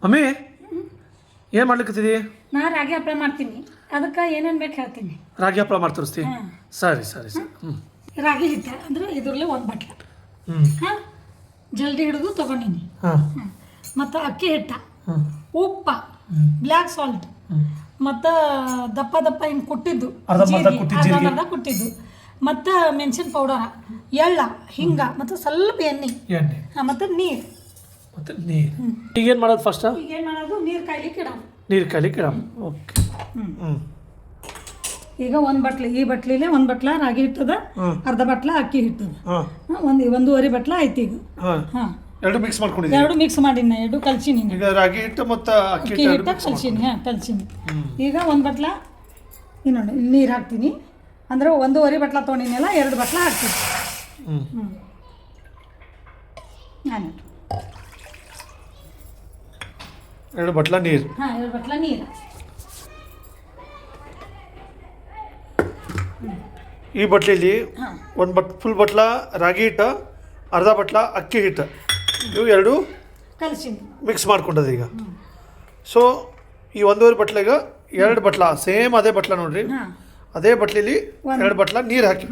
Mummy ಏನು ಮಾಡ್ಲಿಕ್ಕತ್ತಿದಿ? ನಾ ರಾಗಿ ಹಪ್ಪಳ ಮಾಡ್ತೀನಿ. ಅದಕ್ಕೆ ಏನೇನು ಬೇಕು ಹೇಳ್ತೀನಿ. ರಾಗಿ ಹಪ್ಪಳ ಮಾಡಿ ತೋರಿಸ್ತಿ? ಹಾಂ. ಸರಿ ಸರಿ ಸರಿ. ರಾಗಿ ಹಿಟ್ಟು ಅಂದ್ರೆ ಇದ್ರಲ್ಲೇ ಒಂದು ಬಟ್ಲ ಹಾಂ ಜಲ್ದಿ ಹಿಡಿದು ತೊಗೊಂಡಿನಿ. ಹಾಂ ಮತ್ತು ಅಕ್ಕಿ ಹಿಟ್ಟ, ಹಾಂ ಉಪ್ಪ, ಬ್ಲ್ಯಾಕ್ ಸಾಲ್ಟ್, ಮತ್ತು ದಪ್ಪ ದಪ್ಪ ಹಿಂಗೆ ಕುಟ್ಟಿದ್ದು ಅರ್ಧಂಬರ್ಧ ಕುಟ್ಟಿದ್ದು ಜೀರಿಗೆ. ಅರ್ಧಂಬರ್ಧ ಕುಟ್ಟಿದ್ದು, ಮತ್ತು ಮೆಣಸಿನ ಪೌಡರ, ಎಳ್ಳ, ಹಿಂಗ, ಮತ್ತು ಸ್ವಲ್ಪ ಎಣ್ಣೆ, ಎಣ್ಣೆ ಮತ್ತು ನೀರು. ಮತ್ತು ನೀರು. ಈಗೇನು ಮಾಡೋದು ಫಸ್ಟ್? ಈಗ ಏನು ಮಾಡೋದು, ನೀರು ಕಾಯ್ಲಿಕ್ಕೆ ಇಡೋದು. ನೀರು ಕಾಯ್ಲಿಕ್ಕೆ ಇಡಮ್. ಓಕೆ. ಹ್ಞೂ ಈಗ ಒಂದು ಬಟ್ಲು, ಈ ಬಟ್ಲಿಲೆ ಒಂದು ಬಟ್ಲ ರಾಗಿ ಹಿಟ್ಟದ, ಅರ್ಧ ಬಟ್ಲ ಅಕ್ಕಿ ಹಿಟ್ಟದ, ಹಾಂ ಒಂದೂವರೆ ಬಟ್ಲ ಆಯ್ತು ಈಗ. ಹಾಂ ಹಾಂ ಎರಡು ಮಿಕ್ಸ್ ಮಾಡ್ಕೊಂಡಿದ್ದೀವಿ. ಎರಡು ಮಿಕ್ಸ್ ಮಾಡೀನಿ, ಎರಡು ಕಲ್ಸಿನಿ. ಈಗ ರಾಗಿ ಹಿಟ್ಟು ಮತ್ತು ಅಕ್ಕಿ ಅಕ್ಕಿ ಹಿಟ್ಟು ಹಿಟ್ಟ ಕಲ್ಸಿನಿ. ಹಾಂ ಕಲ್ಸಿನಿ. ಈಗ ಒಂದು ಬಟ್ಲ ಈ ನೋಡಿ ನೀರು ಹಾಕ್ತೀನಿ. ಅಂದ್ರೆ ಒಂದೂವರೆ ಬಟ್ಲ ತೊಗೊಂಡಿನಲ್ಲ, ಎರಡು ಬಟ್ಲ ಹಾಕ್ತೀನಿ. ಹ್ಞೂ ನಾನು ಎರಡು ಬಟ್ಲ ನೀರು. ಹಾಂ ಎರಡು ಬಟ್ಲ ನೀರು. ಈ ಬಟ್ಲಲ್ಲಿ ಹಾಂ ಒಂದು ಫುಲ್ ಬಟ್ಲ ರಾಗಿ ಹಿಟ್ಟು, ಅರ್ಧ ಬಟ್ಲ ಅಕ್ಕಿ ಹಿಟ್ಟು, ಇವು ಎರಡು ಕಲ್ಸಿನಿ. ಮಿಕ್ಸ್ ಮಾಡ್ಕೊಂಡದ ಈಗ. ಸೊ ಈ ಒಂದೂವರೆ ಬಟ್ಲಿಗೆ ಎರಡು ಬಟ್ಲ ಸೇಮ್ ಅದೇ ಬಟ್ಲ ನೋಡ್ರಿ, ಹಾಂ ಅದೇ ಬಟ್ಲಿಲಿ ಎರಡು ಬಟ್ಲ ನೀರು ಹಾಕಿ.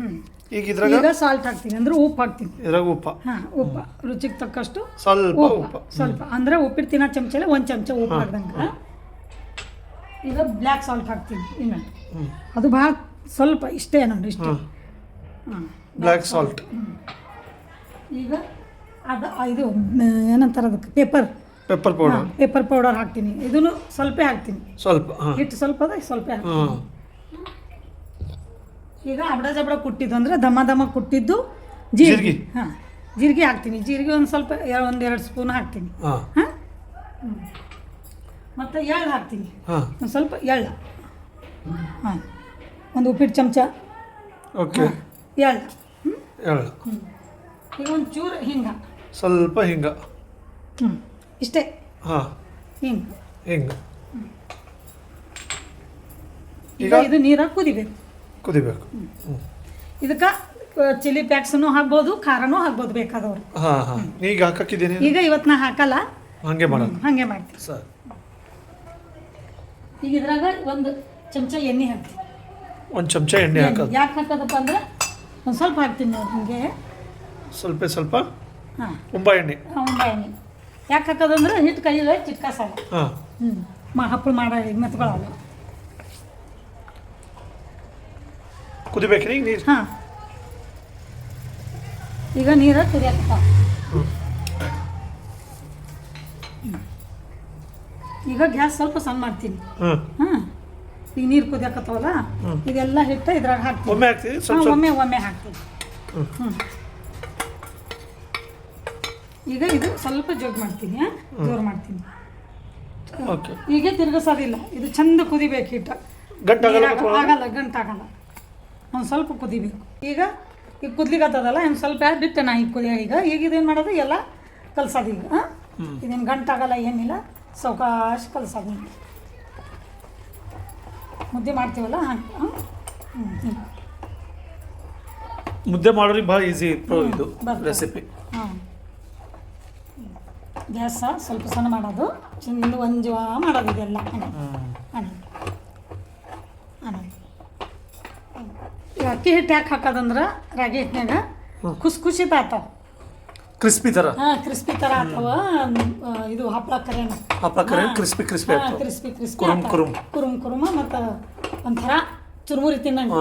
ಈಗ ಇದ್ರಾಗ ಈಗ ಸಾಲ್ಟ್ ಹಾಕ್ತೀನಿ, ಅಂದ್ರೆ ಉಪ್ಪು ಹಾಕ್ತೀನಿ. ಇದ್ರಾಗ ಉಪ್ಪ, ಹಾಂ ಉಪ್ಪು ರುಚಿಗೆ ತಕ್ಕಷ್ಟು ಸ್ವಲ್ಪ ಉಪ್ಪು, ಉಪ್ಪ, ಸ್ವಲ್ಪ ಅಂದ್ರೆ ಉಪ್ಪಿಟ್ಟು ತಿನ್ನೋ ಚಮಚಲೆ ಒಂದು ಚಮಚ ಉಪ್ಪು ಹಾಕ್ದಂಗೆ. ಈಗ ಬ್ಲ್ಯಾಕ್ ಸಾಲ್ಟ್ ಹಾಕ್ತೀನಿ ಇನ್ನು. ಅದು ಭಾಳ ಸ್ವಲ್ಪ ಇಷ್ಟೇ ನೋಡಿ, ಇಷ್ಟೇ. ಹಾಂ ಬ್ಲ್ಯಾಕ್ ಸಾಲ್ಟ್. ಈಗ ಅದು ಇದು ಏನಂತಾರೆ ಅದಕ್ಕೆ, ಪೆಪ್ಪರ್ ಪೌಡರ್, ಪೇಪರ್ ಪೌಡರ್ ಹಾಕ್ತೀನಿ. ಇದನ್ನು ಸ್ವಲ್ಪ ಹಾಕ್ತೀನಿ, ಸ್ವಲ್ಪ. ಹಾಂ ಹಿಟ್ಟು ಸ್ವಲ್ಪ ಅದ, ಸ್ವಲ್ಪ ಹಾಕ್ತೀನಿ. ಹಾಂ ಈಗ ಅಬಡ ಜಬಡ ಕುಟ್ಟಿದ್ದು ಅಂದ್ರೆ ದಮ ದಮ ಕುಟ್ಟಿದ್ದು ಜೀರಿಗೆ. ಜೀರಿಗೆ. ಹಾಂ ಜೀರಿಗೆ ಹಾಕ್ತೀನಿ. ಜೀರಿಗೆ ಒಂದು ಸ್ವಲ್ಪ ಒಂದೆರಡು ಸ್ಪೂನ್ ಹಾಕ್ತೀನಿ. ಹಾಂ ಹಾಂ ಮತ್ತು ಎಳ್ಳು ಹಾಕ್ತೀನಿ, ಹಾಂ ಒಂದು ಸ್ವಲ್ಪ ಎಳ್ಳು. ಹಾಂ ಒಂದು ಉಪ್ಪಿಟ್ಟು ಚಮಚ ಓಕೆ. ಎಳ್ಳು. ಹೇಳ. ಈಗ ಒಂದು ಚೂರು ಹಿಂಗೆ, ಸ್ವಲ್ಪ ಹಿಂಗೆ. ಇಷ್ಟೇ. ಹಾಂ ಹಿಂಗೆ ಹಿಂಗೆ. ಈಗ ಇದು ನೀರಾಗಿ ಕುದಿಬೇಕು. ಕುದಿಬೇಕು. ಇದಕ್ಕೆ ಚಿಲ್ಲಿ ಪ್ಯಾಕ್ಸನ್ನು ಹಾಕ್ಬೋದು, ಖಾರನೂ ಹಾಕ್ಬೋದು ಬೇಕಾದವ್ರು. ಹಾಂ ಹಾಂ ಈಗ ಹಾಕಿದ್ದೀನಿ. ಈಗ ಇವತ್ತು ನಾ ಹಾಕಲ್ಲ, ಹಾಗೆ ಮಾಡೋದು. ಹಾಗೆ ಮಾಡ್ತೀನಿ. ಸರ್ ಈಗ ಇದ್ರಾಗ ಒಂದು ಚಮಚ ಎಣ್ಣೆ ಹಾಕ್ತೀನಿ. ಒಂದು ಚಮಚ ಎಣ್ಣೆ ಹಾಕೋದು. ಯಾಕೆ ಹಾಕೋದಪ್ಪ ಅಂದ್ರೆ ಒಂದು ಸ್ವಲ್ಪ ಹಾಕ್ತೀನಿ ನೋಡಿ ಹಿಂಗೆ. ಸ್ವಲ್ಪ ಸ್ವಲ್ಪ ಹಾಂ ತುಂಬ ಎಣ್ಣೆ. ಉಂಡ ಎಣ್ಣೆ ಯಾಕೆ ಹಾಕೋದಂದ್ರೆ ಹಿಟ್ಟು ಕೈಯಲ್ಲಿ ಚಿಟ್ಕಾಸಲ್ಲ. ಹಾಂ ಹಪ್ಪಳ ಮಾಡೋ ಮೆತ್ಕೊಳ್ಳಲ್ಲ. ಕುದಿಬೇಕ್ರಿ ಈಗ ನೀರು? ಹಾಂ ಈಗ ನೀರು ಕುದಿಯತ್ತ. ಈಗ ಗ್ಯಾಸ್ ಸ್ವಲ್ಪ ಸಣ್ಣ ಮಾಡ್ತೀನಿ. ಹಾಂ ಹಾಂ ಈಗ ನೀರು ಕುದಿಯಕತ್ತವಲ್ಲ, ಇದೆಲ್ಲ ಹಿಟ್ಟು ಇದ್ರಾಗ ಹಾಕ್ತೀನಿ. ಒಮ್ಮೆ ಹಾಕ್ತೀವಿ ಹಾಂ ಸ್ವಲ್ಪ ಸ್ವಲ್ಪ. ಒಮ್ಮೆ ಹಾಕ್ತೀನಿ. ಈಗ ಇದು ಸ್ವಲ್ಪ ಜೋಗ್ ಮಾಡ್ತೀನಿ, ಜೋರು ಮಾಡ್ತೀನಿ. ಓಕೆ. ಈಗ ತಿರುಗಿಸೋದಿಲ್ಲ, ಇದು ಚಂದ ಕುದಿಬೇಕು ಹಿಟ್ಟು. ಗಂಟಾಗಲ್ಲ? ಆಗಲ್ಲ, ಗಂಟಾಗಲ್ಲ. ಒಂದು ಸ್ವಲ್ಪ ಕುದಿಬೇಕು. ಈಗ ಕುದ್ಲಿಗತ್ತದಲ್ಲ, ಇನ್ನು ಸ್ವಲ್ಪ ಬಿಟ್ಟು ನಾ ಈಗ ಕುದಿಯ. ಈಗ ಇದೇನು ಮಾಡೋದು, ಎಲ್ಲ ಕಲ್ಸೋದು. ಈಗ ಇದೇನು ಗಂಟಾಗಲ್ಲ, ಏನಿಲ್ಲ, ಸಾವಕಾಶ ಕಲ್ಸೋದು. ಮುದ್ದೆ ಮಾಡ್ತೀವಲ್ಲ ಹಾಗೆ. ಮುದ್ದೆ ಮಾಡೋರಿಗೆ ಭಾಳ ಈಸಿ ಇದು ಬರ್ತದೆ. ರೆಸಿಪಿ. ಹಾಂ ಗ್ಯಾಸ ಸ್ವಲ್ಪ ಸಣ್ಣ ಮಾಡೋದು, ಚೆಂದ ಒಂದು ಮಾಡೋದು ಇದೆಲ್ಲ. ಈಗ ಅಕ್ಕಿ ಹಿಟ್ಟು ಯಾಕೆ ಹಾಕೋದಂದ್ರೆ ರಾಗಿ ಹಿಟ್ಟಿನಾಗ ಖುಷಿ ಆತಾವ, ಕ್ರಿಸ್ಪಿ ಥರ. ಹಾಂ ಕ್ರಿಸ್ಪಿ ಥರ ಆತಾವ. ಇದು ಹಪ್ಪಳ ಕರೆನ ಹಪ್ಪಳ ಕರೆ ಕ್ರಿಸ್ಪಿ ಕ್ರಿಸ್ಪಿ ಆಗ್ತವೆ. ಕ್ರಿಸ್ಪಿ ಕ್ರಿಸ್ಪಿ ಕುರುಮ್ ಕುರುಮ್. ಕುರುಮ ಮತ್ತು ಒಂಥರ ಚುರುಮುರಿ ತಿನ್ನಂಗೆ.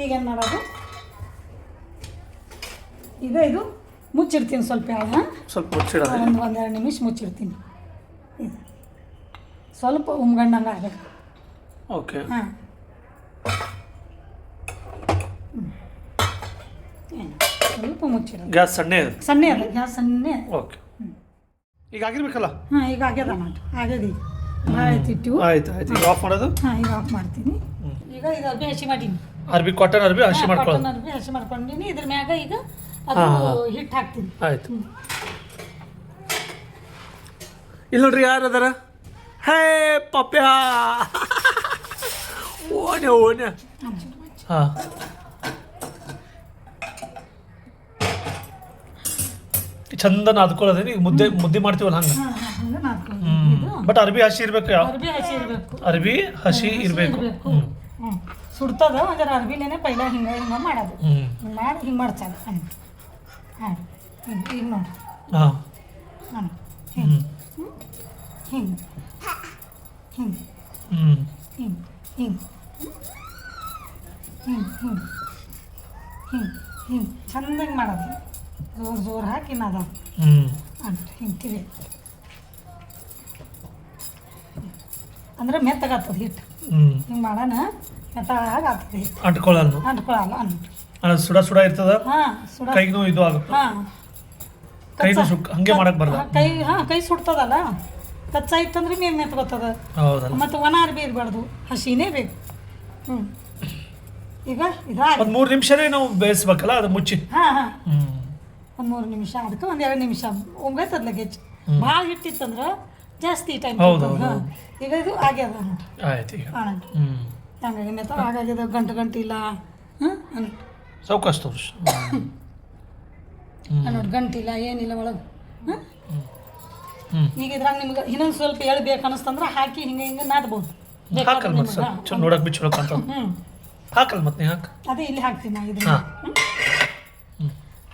ಈಗೇನು ಮಾಡೋದು, ಈಗ ಇದು ಮುಚ್ಚಿಡ್ತೀನಿ ಸ್ವಲ್ಪ. ಸ್ವಲ್ಪ ಮುಚ್ಚಿಡೋದು. ಒಂದೆರಡು ನಿಮಿಷ ಮುಚ್ಚಿಡ್ತೀನಿ. ಇದು ಸ್ವಲ್ಪ ಉಮ್ಗಂಡಂಗೆ ಆಗಬೇಕು. ಓಕೆ. ಹಾಂ ಸ್ವಲ್ಪ ಮುಚ್ಚಿಡೋದು. ಗ್ಯಾಸ್ ಸಣ್ಣೆ ಇದೆ. ಸಣ್ಣೆ ಅದ, ಗ್ಯಾಸ್ ಸಣ್ಣೆ. ಓಕೆ. ಈಗ ಆಗಿರ್ಬೇಕಲ್ಲ? ಹಾಂ ಈಗ ಆಗ್ಯದ ಮಾಡು, ಆಗ್ಯದ. ಈಗ ಭಾಳ ಇಟ್ಟಿಟ್ಟು. ಆಯ್ತು ಆಯ್ತು. ಈಗ ಆಫ್ ಮಾಡೋದು? ಹಾಂ ಈಗ ಆಫ್ ಮಾಡ್ತೀನಿ. ಈಗ ಇದು ಅರ್ಬಿ ಹಸಿ ಮಾಡೀನಿ. ಅರ್ಬಿ ಕಾಟನ್ ಅರ್ಬಿ ಹಸಿ ಮಾಡ್ಕೊಳ್ಳೋದು. ಅರ್ಬಿ ಹಸಿ ಮಾಡ್ಕೊಂಡಿನಿ. ಇದ್ರ ಮ್ಯಾಗ ಈಗ ಅದು ಹಿಟ್ಟು ಹಾಕ್ತೀನಿ. ಆಯ್ತು. ಇಲ್ಲಿ ನೋಡ್ರಿ ಯಾರು ಅದಾರ? ಹೇ ಪಪ್ಯಾ. ಓನೆ ಓನೆ. ಹಾಂ ಚಂದ ನಾದ್ಕೊಳ್ಳೋದೇನು ಈಗ ಮುದ್ದೆ ಮಾಡ್ತೀವಲ್ಲ ಹಂಗೆ. ಹಂಗೆ ನಾದ್ಕೊಳ್ಳೋದು. ಬಟ್ ಅರ್ಬಿ ಹಸಿ ಇರ್ಬೇಕು. ಯಾವ ಅರ್ಬಿ ಹಸಿ ಇರಬೇಕು. ಅರ್ಬಿ ಹಸಿ ಇರಬೇಕು. ಸುಡ್ತದ ಒಂದರ ಅರ್ಬಿಲೇನೆ ಪೈಲ ಹಿಂಗೆ ಮಾಡೋದು. ಮಾಡಿ ಹಿಂಗೆ ಮಾಡ್ತಾರೆ ಹಂಗೆ. ಹಾಂ ಈಗ ನೋಡಿ. ಹಾಂ ಹಾಂ ಹಿಂಗೆ ಹಿಂಗೆ ಹಿಂಗೆ ಹಿಂಗೆ ಹಿಂಗೆ ಹಿಂಗೆ ಹಿಂಗೆ ಹಿಂಗೆ ಹಿಂಗೆ ಚಂದಾಗಿ ಮಾಡೋದು. ಜೋರು ಹಾಕಿ ನಾದೋದು ಅಂತ ಹಿಂಗೆ ತಿಳಿ ಅಂದ್ರೆ ಮೆತ್ತಗಾಗ್ತದೆ ಹಿಟ್ಟು. ಹಿಂಗೆ ಮಾಡೋಣ ಮೆತ್ತಗಾಗಿ ಆಗ್ತದೆ ಹಿಟ್ಟು. ಅಂಟ್ಕೊಳ್ಳಲ್ಲ. ಅಂಟ್ಕೊಳ್ಳಲ್ಲ ಸುಡ ಇರ್ತದ. ಹಾಂ ಸುಡ ಕೈಗೂ ಇದು ಆಗುತ್ತೆ. ಹಾಂ ಕೈಗೂ ಹಂಗೆ ಮಾಡಕ್ ಬರಲ್ಲ. ಕೈ ಸುಡ್ತದಲ್ಲ. ಕಚ್ಚಾ ಇತ್ತಂದ್ರೆ ಮೇಲೆ ಮೆತ್ಕೋತದ. ಹೌದಲ್ಲ. ಮತ್ತು ಒಣ ಅರ್ಬಿ ಇರಬಾರ್ದು, ಹಸಿನೇ ಬೇಕು. ಈಗ ಇದಾಗಿ ಒಂದು 3 ನಿಮಿಷನೇ ನಾವು ಬೇಯಿಸ್ಬೇಕಲ್ಲ ಅದು ಮುಚ್ಚಿ. ಹಾಂ ಒಂದು 3 ನಿಮಿಷ, ಅದಕ್ಕೆ ಒಂದು 2 ನಿಮಿಷ ಒಮ್ಗೈತದ ಲಗೇಜ್. ಭಾಳ ಹಿಟ್ಟಿತ್ತಂದ್ರೆ ಜಾಸ್ತಿ ಟೈಮ್. ಈಗ ಇದು ಆಗ್ಯದ ನೋಡಿ. ಆಯ್ತು ಈಗ. ಹಂಗಾಗಿ ಮೆತ್ತ ಹಾಗಾಗ್ಯದ. ಗಂಟು ಇಲ್ಲ. ಸಾವಕಾಶ ತೋರಿಸ್. ನೋಡಿ ಗಂಟಿಲ್ಲ ಏನಿಲ್ಲ ಒಳಗೆ. ಈಗ ಇದ್ರಾಗ ನಿಮ್ಗೆ ಇನ್ನೊಂದು ಸ್ವಲ್ಪ ಎಳ್ಬೇಕು ಅನಿಸ್ತಂದ್ರೆ ಹಾಕಿ ಹಿಂಗೆ ನಾದ್ಬೋದು. ಹಾಕಲ್ ಮತ್ತೆ ಸರ್ ನೋಡಕ್ ಬಿ ಚಲೋ ಕಾಣ್ತಾವ. ಹಾಕಲ್ ಮತ್ತೆ ನೀ ಹಾಕ. ಅದೇ ಇಲ್ಲಿ ಹಾಕ್ತೀನಿ ನಾ ಇದನ್ನ.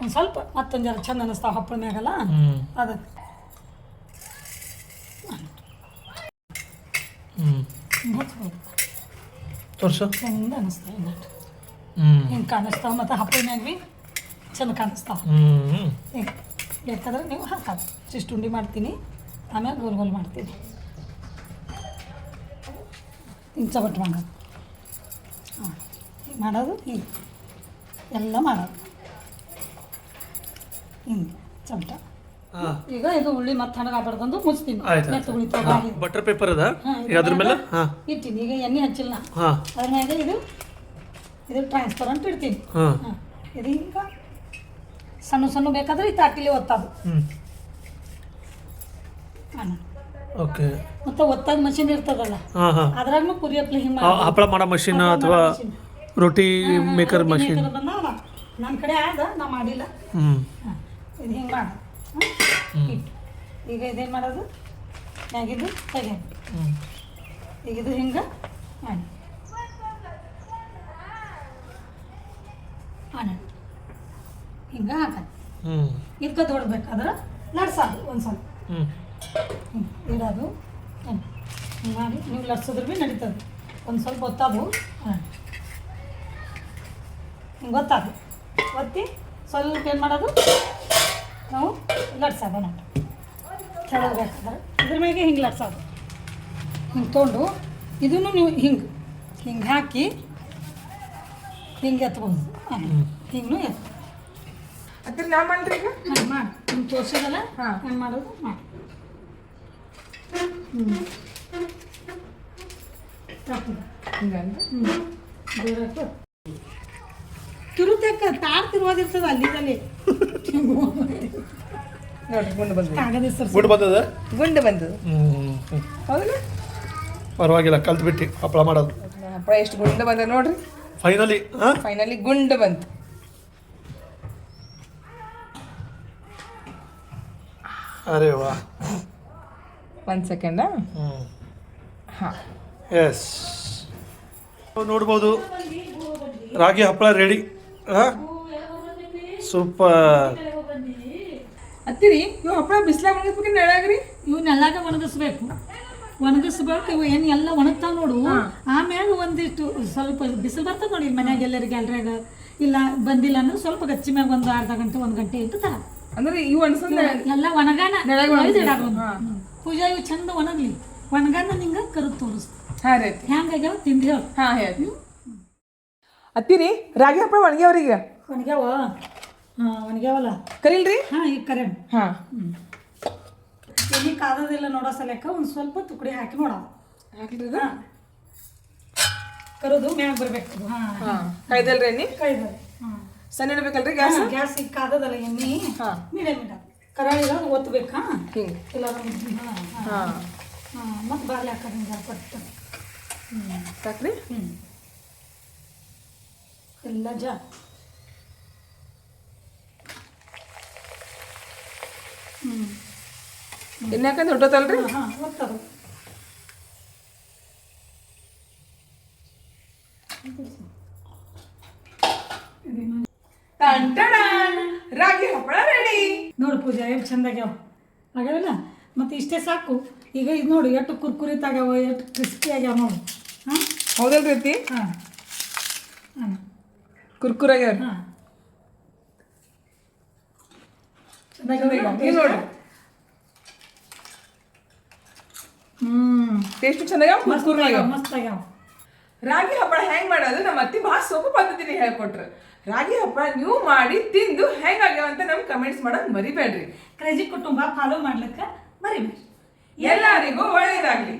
ಒಂದು ಸ್ವಲ್ಪ ಮತ್ತೊಂದು ಜರ ಚಂದ ಅನ್ನಿಸ್ತಾವ ಹಪ್ಪಳ ಮ್ಯಾಗಲ್ಲ ಅದಕ್ಕೆ. ತೋರ್ಸು. ಚಂದ ಅನ್ನಿಸ್ತಾವ ಹಿಂಗೆ ಕಾಣಿಸ್ತಾವ. ಮತ್ತು ಹಪ್ಪಳ ಮ್ಯಾಗ ಭೀ ಚಂದ ಕಾಣಿಸ್ತಾವ. ಹಿಂಗೆ ಬೇಕಾದ್ರೆ ನೀವು ಹಾಕೋದು. ಚಿಷ್ಟುಂಡಿ ಮಾಡ್ತೀನಿ, ಆಮೇಲೆ ಗೋಲ್ ಮಾಡ್ತೀನಿ. ಹಿಂಗೆ ಚಬಟ್ ಮಾಡೋದು. ಹಾಂ ಹಿಂಗೆ ಮಾಡೋದು. ಹಿಂಗೆ ಎಲ್ಲ ಮಾಡೋದು ಹಿಂಗೆ ಚಮಟ. ಈಗ ಇದು ಉಳ್ಳಿ ಮತ್ತೆ ಹಣಗಾಗ್ಬಾರ್ದಂದು ಮುಚ್ತೀನಿ. ಮೆತ್ತ ಉಳಿತಾವ. ಬಟರ್ ಪೇಪರ್ ಅದ ಅದ್ರ ಮೇಲೆ ಇಡ್ತೀನಿ. ಈಗ ಎಣ್ಣೆ ಹಚ್ಚಿಲ್ಲ ಅದ್ರ ಮ್ಯಾಗ ಇದು ಟ್ರಾನ್ಸ್ಪರೆಂಟ್ ಇಡ್ತೀನಿ. ಇದು ಹಿಂಗೆ ಸಣ್ಣ ಬೇಕಾದ್ರೆ ಈ ತಾಟಿಲಿ ಒತ್ತದು. ಓಕೆ. ಮತ್ತೆ ಒತ್ತಾಗ ಮಷಿನ್ ಇರ್ತದಲ್ಲ, ಅದ್ರಾಗ ಕುರಿಯಪ್ಲಿ ಹಿಂಗೆ ಹಪ್ಪಳ ಮಾಡೋ ಮಷಿನ್ ಅಥವಾ ರೊಟ್ಟಿ ಮೇಕರ್ ಮಷಿನ್ ಬಂದಾವಲ್ಲ. ನನ್ನ ಕಡೆ ಆದ, ನಾ ಮಾಡಿಲ್ಲ. ಇದು ಹಿಂಗೆ ಮಾಡ. ಈಗ ಇದೇನು ಮಾಡೋದು, ಮ್ಯಾಗಿದ್ದು ತೆಗೆಯೋದು. ಈಗ ಇದು ಹಿಂಗೆ ಮಾಡಿ ಹಿಂಗೆ ಹಾಕೋದು. ಇದಕ್ಕೆ ದೊಡ್ಡಬೇಕಾದ್ರೆ ಲಡ್ಸೋದು ಒಂದು ಸ್ವಲ್ಪ ಇಡೋದು. ಹಿಂಗೆ ಮಾಡಿ ನೀವು ಲಡ್ಸಿದ್ರೆ ಭೀ ನಡೀತದೆ. ಒಂದು ಸ್ವಲ್ಪ ಒತ್ತದು. ಹಿಂಗೆ ಒತ್ತದು. ಒತ್ತಿ ಸ್ವಲ್ಪ ಏನು ಮಾಡೋದು, ನಾವು ಲಡ್ಸೋದು. ನೋಡಿ ಕೆಳಗಬೇಕಾದ್ರೆ ಇದ್ರ ಮ್ಯಾಗೆ ಹಿಂಗೆ ಲಡ್ಸೋದು. ಹಿಂಗೆ ತೊಗೊಂಡು ಇದನ್ನು ನೀವು ಹಿಂಗೆ ಹಾಕಿ ಹಿಂಗೆ ಎತ್ಬೋದು. ಹಿಂಗೂ ಎತ್ತು. ಅದ್ರ ನಾ ಮಾಡ್ರಿ ಈಗ ಮಾಡಿ ನಿಮ್ಗೆ ತೋರಿಸಿದಲ್ಲ ಹೆಂಗೆ ಮಾಡೋದು ಮಾಡಿ. ತಿರುತಕ್ಕ ತಾರ್ ತಿರುವಾದಿರ್ತದ ಅಲ್ಲಿದಲ್ಲಿ. ನೋಡ್ರಿ ಗುಂಡು ಬಂದ ಗುಡ್ ಬಂದದ. ಗುಂಡು ಬಂದದ. ಹೌದಲ್ಲ, ಪರವಾಗಿಲ್ಲ, ಕಲ್ತ್ಬಿಟ್ಟು ಹಪ್ಪಳ ಮಾಡೋದು. ಹಪ್ಪಳ ಎಷ್ಟು ಗುಂಡು ಬಂದ ನೋಡ್ರಿ. ಫೈನಲಿ ಗುಂಡು ಬಂತು. ಅರೆ ವಾ. 1 ಸೆಕೆಂಡ. ಹಾಂ ಎಸ್, ನೋಡ್ಬೋದು ರಾಗಿ ಹಪ್ಪಳ ರೆಡಿ. ಸೂಪರ್. ಹತ್ತಿರಿ ಇವು ಹಪ್ಪಳ ಬಿಸಿಲಾಗ ಒಣಗಿಸ್ಬೇಕು ನೆಳಾಗ್ರಿ. ಇವು ನೆಲ್ಲಾಗ ಒಣಗಿಸ್ಬೇಕು. ಇವು ಏನು ಎಲ್ಲ ಒಣಗ್ತಾವ ನೋಡು. ಆಮ್ಯಾಗ ಒಂದಿಷ್ಟು ಸ್ವಲ್ಪ ಬಿಸಿಲು ಬರ್ತದೆ ನೋಡಿ ಮನ್ಯಾಗ ಎಲ್ಲರಿಗೆ ಎಲ್ರಾಗ. ಇಲ್ಲ ಬಂದಿಲ್ಲ ಅಂದ್ರೆ ಸ್ವಲ್ಪ ಗಚ್ಚಿ ಮ್ಯಾಗ ಒಂದು ಅರ್ಧ ಗಂಟೆ 1 ಗಂಟೆ ಇಟ್ಟು ಅಂದ್ರೆ ಇವು ಅನ್ಸಂದ್ರೆ ಎಲ್ಲ ಒಣಗಾನ ಪೂಜಾ ಇವು ಚಂದ ಒಣಗ್ಲಿ. ಒಣಗಾನ ನಿಂಗೆ ಕರುದು ತೋರಿಸ್ತು. ಹೆಂಗಾಗ್ಯಾವ ತಿಂದು ಹೇಳು. ಹೇಳಿ ಅತ್ತಿರಿ ರಾಗಿ ಹಪ್ಪಳ ಒಣಗ್ಯಾವ್ರೀಗ. ಒಣಗ್ಯಾವ. ಒಣಗ್ಯಾವಲ್ಲ ಕರಿಲ್ರಿ. ಈಗ ಕರೆನ್. ಎಲ್ಲಿ ಕಾದದಿಲ್ಲ ನೋಡೋ ಸಲಕ್ಕ ಒಂದು ಸ್ವಲ್ಪ ತುಕಡಿ ಹಾಕಿ ನೋಡೋದು. ಹಾಕ್ಲಿ ಕರುದು ಮ್ಯಾಗ ಬರ್ಬೇಕು. ಕೈದಲ್ರಿ ಎಣ್ಣೆ. ಕೈದಲ್ಲಿ ಸಣ್ಣ ಇಡ್ಬೇಕಲ್ರಿ ಗ್ಯಾಸ್. ಗ್ಯಾಸ್ ಈಗ ಕಾದದಲ್ಲ ಎಣ್ಣೆ ಮೀಡಿಯಮ್ ಕರಾಳಿಲ್ಲ ಒತ್ತಬೇಕಾ ಹಿಂಗೆ ಇಲ್ಲ. ಮತ್ತು ಬಾರ್ಲಿ ಹಾಕೋದು ಪಟ್ಟು. ಸಾಕ್ರಿ. ಎಲ್ಲ ಎಣ್ಣೆ ಹಾಕಂದ್ರೆ ಹೊಟ್ಟೋತಲ್ರಿ ಹಾಂ ಒತ್ತದು ರಾಗಿ ಹಪ್ಪಳ ರೆಡಿ. ನೋಡು ಪೂಜಾ ಎಷ್ಟು ಚಂದಾಗ್ಯಾವ ಆಗ್ಯಾವಲ್ಲ ಮತ್ತು ಇಷ್ಟೇ ಸಾಕು. ಈಗ ಇದು ನೋಡು ಎಷ್ಟು ಕುರ್ಕುರಿತಾಗ್ಯಾವ ಎಷ್ಟು ಕ್ರಿಸ್ಪಿ ಆಗ್ಯಾವ ನೋಡು. ಹಾಂ ಹೌದಲ್ರಿ ಅತ್ತಿ? ಹಾಂ ಹಾಂ ಕುರ್ಕುರಾಗ್ಯಾವ್ರಿ. ಹಾಂ ನೀವು ನೋಡ್ರಿ ಟೇಸ್ಟ್ ಚೆನ್ನಾಗ್ಯಾವ, ಕುರ್ಕುರಾಗ್ಯಾವ. ಮಸ್ತ್ ಆಗ್ಯಾವ. ರಾಗಿ ಹಪ್ಪಳ ಹೆಂಗ್ ಮಾಡೋದು ನಮ್ಮ ಅತ್ತಿ ಭಾಳ ಸೊಪ್ಪು ಪದ್ಧತಿನಿ ಹೇಳ್ಕೊಟ್ರು. ರಾಗಿ ಹಪ್ಪಳ ನೀವು ಮಾಡಿ ತಿಂದು ಹೆಂಗಾಗ್ಯಾವ ಅಂತ ನಮ್ಗೆ ಕಮೆಂಟ್ಸ್ ಮಾಡೋದು ಮರಿಬೇಡ್ರಿ. ಕ್ರೇಜಿ ಕುಟುಂಬ ಫಾಲೋ ಮಾಡ್ಲಿಕ್ಕೆ ಮರಿಬೇಡಿ. ಎಲ್ಲರಿಗೂ ಒಳ್ಳೇದಾಗ್ಲಿ.